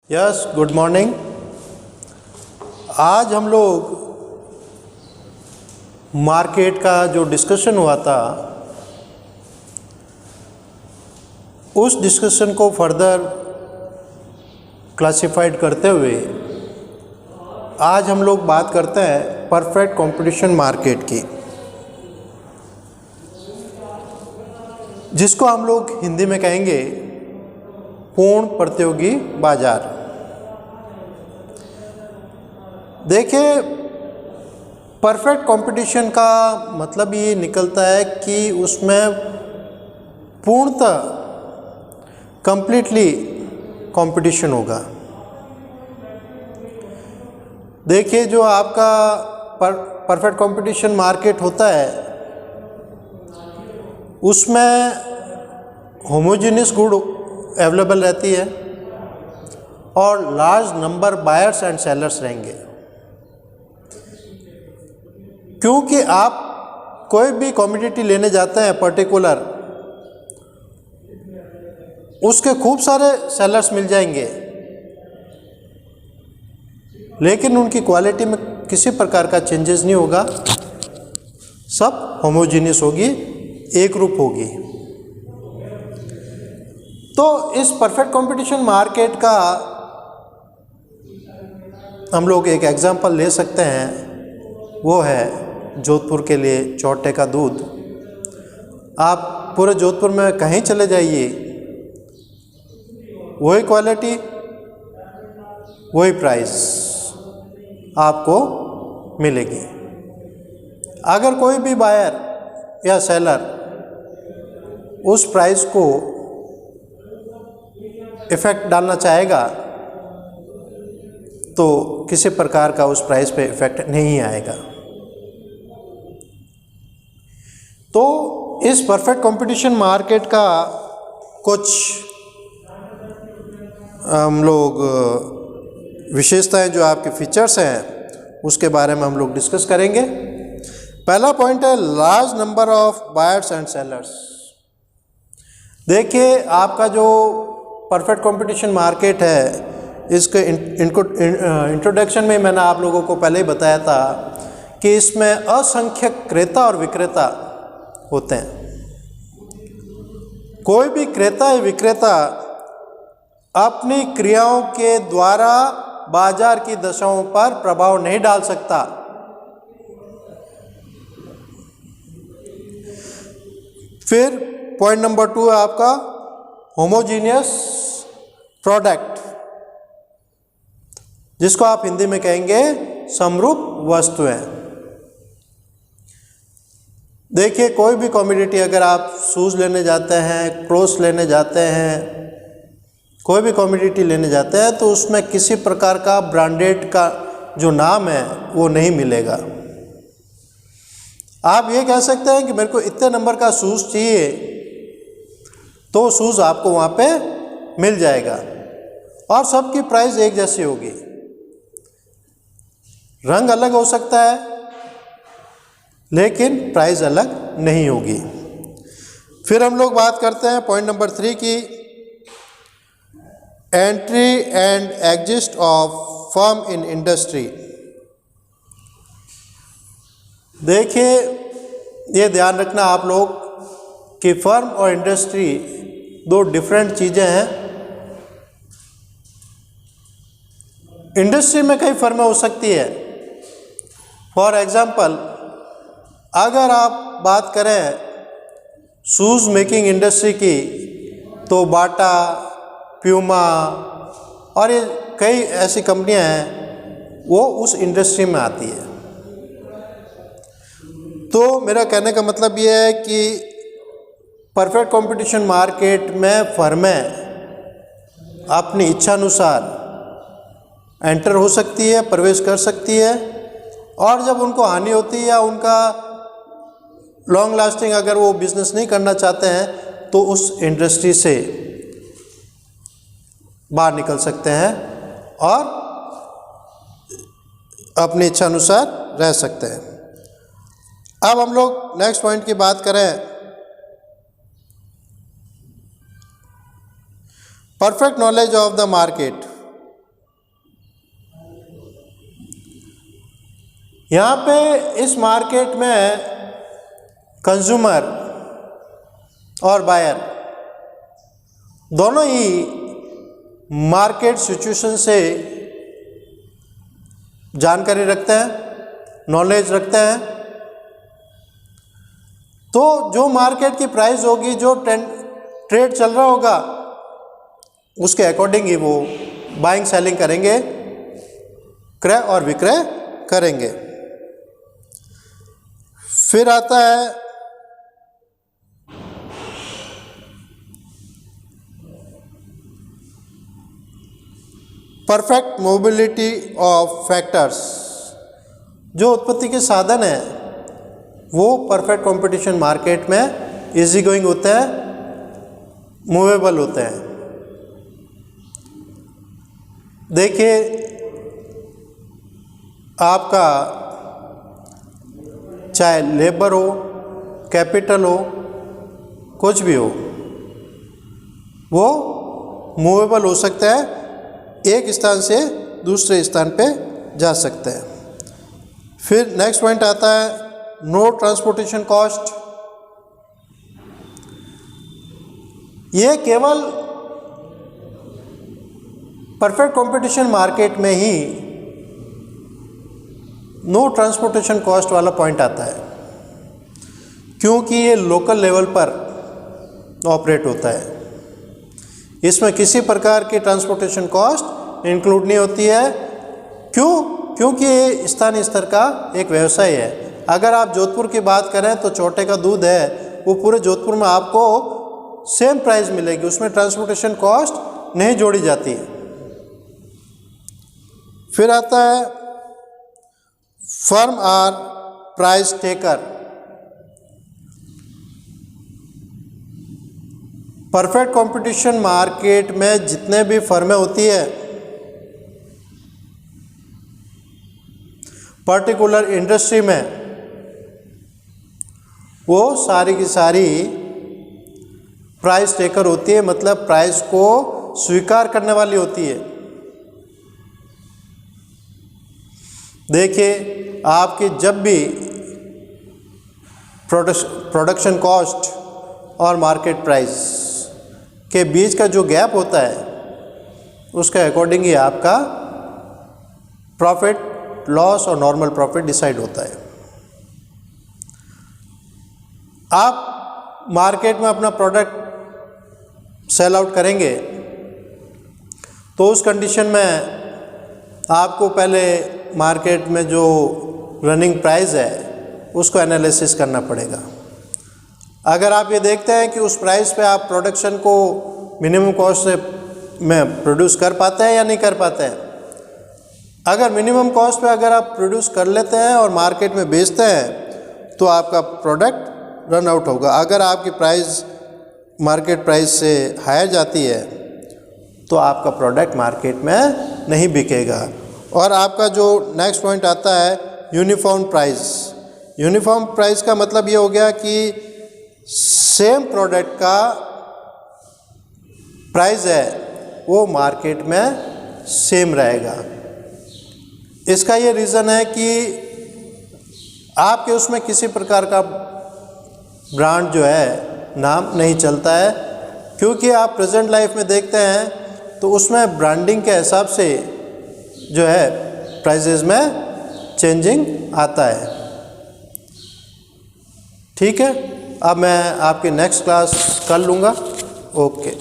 Yes, good morning. आज हम लोग मार्केट का जो डिस्कशन हुआ था उस डिस्कशन को फर्दर क्लासिफाइड करते हुए आज हम लोग बात करते हैं परफेक्ट कंपटीशन मार्केट की, जिसको हम लोग हिंदी में कहेंगे पूर्ण प्रतियोगी बाजार। देखिए, परफेक्ट कंपटीशन का मतलब ये निकलता है कि उसमें पूर्णतः कंप्लीटली कंपटीशन होगा। देखिए, जो आपका परफेक्ट कंपटीशन मार्केट होता है उसमें होमोजेनियस गुड अवेलेबल रहती है और large number buyers and sellers रहेंगे, क्योंकि आप कोई भी कमोडिटी लेने जाते हैं पर्टिकुलर, उसके खूब सारे सेलर्स मिल जाएंगे, लेकिन उनकी क्वालिटी में किसी प्रकार का चेंजेस नहीं होगा, सब होमोजेनियस होगी, एक रूप होगी। तो इस परफेक्ट कंपटीशन मार्केट का हम लोग एक एग्जांपल ले सकते हैं, वो है जोधपुर के लिए चौटे का दूध। आप पूरे जोधपुर में कहीं चले जाइए, वही क्वालिटी वही प्राइस आपको मिलेगी। अगर कोई भी बायर या सेलर उस प्राइस को इफ़ेक्ट डालना चाहेगा तो किसी प्रकार का उस प्राइस पे इफ़ेक्ट नहीं आएगा। तो इस परफेक्ट कंपटीशन मार्केट का कुछ हम लोग विशेषताएं, जो आपके फीचर्स हैं, उसके बारे में हम लोग डिस्कस करेंगे। पहला पॉइंट है large number of buyers and sellers. देखिए, आपका जो परफेक्ट कंपटीशन मार्केट है, इसके इंट्रोडक्शन में मैंने आप लोगों को पहले ही बताया था कि इसमें असंख्य क्रेता और विक्रेता होते हैं। कोई भी क्रेता या विक्रेता अपनी क्रियाओं के द्वारा बाजार की दशाओं पर प्रभाव नहीं डाल सकता। फिर पॉइंट नंबर 2 है आपका होमोजीनियस प्रोडक्ट, जिसको आप हिंदी में कहेंगे समरूप वस्तुएं। देखिए, कोई भी कमोडिटी, अगर आप शूज़ लेने जाते हैं, क्लोथ्स लेने जाते हैं, कोई भी कमोडिटी लेने जाते हैं, तो उसमें किसी प्रकार का ब्रांडेड का जो नाम है वो नहीं मिलेगा। आप ये कह सकते हैं कि मेरे को इतने नंबर का शूज़ चाहिए, तो शूज़ आपको वहाँ पे मिल जाएगा और सबकी प्राइस एक जैसी होगी। रंग अलग हो सकता है लेकिन प्राइस अलग नहीं होगी। फिर हम लोग बात करते हैं पॉइंट नंबर 3 की, entry and exit of firm in industry. देखिए, ये ध्यान रखना आप लोग कि फर्म और इंडस्ट्री दो डिफरेंट चीज़ें हैं। इंडस्ट्री में कई फर्में हो सकती है। फॉर एग्जांपल, अगर आप बात करें शूज़ मेकिंग इंडस्ट्री की, तो बाटा, प्यूमा और ये कई ऐसी कंपनियां हैं, वो उस इंडस्ट्री में आती है। तो मेरा कहने का मतलब ये है कि परफेक्ट कंपटीशन मार्केट में फर्में अपनी इच्छानुसार एंटर हो सकती है, प्रवेश कर सकती है, और जब उनको हानि होती है या उनका लॉन्ग लास्टिंग अगर वो बिजनेस नहीं करना चाहते हैं, तो उस इंडस्ट्री से बाहर निकल सकते हैं और अपनी इच्छा अनुसार रह सकते हैं। अब हम लोग नेक्स्ट पॉइंट की बात करें, perfect knowledge of the market. यहाँ पे इस मार्केट में कंज्यूमर और बायर दोनों ही मार्केट सिचुएशन से जानकारी रखते हैं, नॉलेज रखते हैं। तो जो मार्केट की प्राइस होगी, जो ट्रेड चल रहा होगा, उसके अकॉर्डिंग ही वो बाइंग सेलिंग करेंगे, क्रय और विक्रय करेंगे। फिर आता है परफेक्ट मोबिलिटी ऑफ फैक्टर्स। जो उत्पत्ति के साधन है वो परफेक्ट कंपटीशन मार्केट में इजी गोइंग होते हैं, मूवेबल होते हैं। देखिए, आपका चाहे लेबर हो, कैपिटल हो, कुछ भी हो, वो मूवेबल हो सकता है, एक स्थान से दूसरे स्थान पे जा सकते हैं। फिर नेक्स्ट पॉइंट आता है नो ट्रांसपोर्टेशन कॉस्ट। ये केवल परफेक्ट कंपटीशन मार्केट में ही नो ट्रांसपोर्टेशन कॉस्ट वाला पॉइंट आता है, क्योंकि ये लोकल लेवल पर ऑपरेट होता है। इसमें किसी प्रकार की ट्रांसपोर्टेशन कॉस्ट इंक्लूड नहीं होती है। क्योंकि ये स्थानीय स्तर का एक व्यवसाय है। अगर आप जोधपुर की बात करें तो छोटे का दूध है, वो पूरे जोधपुर में आपको सेम प्राइस मिलेगी, उसमें ट्रांसपोर्टेशन कॉस्ट नहीं जोड़ी जाती है। फिर आता है firm are price taker. Perfect competition market में जितने भी फर्में होती है, पर्टिकुलर इंडस्ट्री में, वो सारी की सारी प्राइस टेकर होती है, मतलब प्राइस को स्वीकार करने वाली होती है। देखिए, आपकी जब भी प्रोडक्शन कॉस्ट और मार्केट प्राइस के बीच का जो गैप होता है, उसके अकॉर्डिंग ही आपका प्रॉफिट, लॉस और नॉर्मल प्रॉफिट डिसाइड होता है। आप मार्केट में अपना प्रोडक्ट सेल आउट करेंगे तो उस कंडीशन में आपको पहले मार्केट में जो रनिंग प्राइस है उसको एनालिसिस करना पड़ेगा। अगर आप ये देखते हैं कि उस प्राइस पे आप प्रोडक्शन को मिनिमम कॉस्ट से में प्रोड्यूस कर पाते हैं या नहीं कर पाते हैं, अगर मिनिमम कॉस्ट पे अगर आप प्रोड्यूस कर लेते हैं और मार्केट में बेचते हैं तो आपका प्रोडक्ट रन आउट होगा। अगर आपकी प्राइस मार्केट प्राइस से हायर जाती है तो आपका प्रोडक्ट मार्केट में नहीं बिकेगा। और आपका जो नेक्स्ट पॉइंट आता है यूनिफॉर्म प्राइस। यूनिफॉर्म प्राइस का मतलब ये हो गया कि सेम प्रोडक्ट का प्राइस है वो मार्केट में सेम रहेगा। इसका ये रीज़न है कि आपके उसमें किसी प्रकार का ब्रांड जो है नाम नहीं चलता है, क्योंकि आप प्रेजेंट लाइफ में देखते हैं तो उसमें ब्रांडिंग के हिसाब से जो है प्राइसेस में चेंजिंग आता है। ठीक है, अब मैं आपकी नेक्स्ट क्लास कर लूँगा। ओके।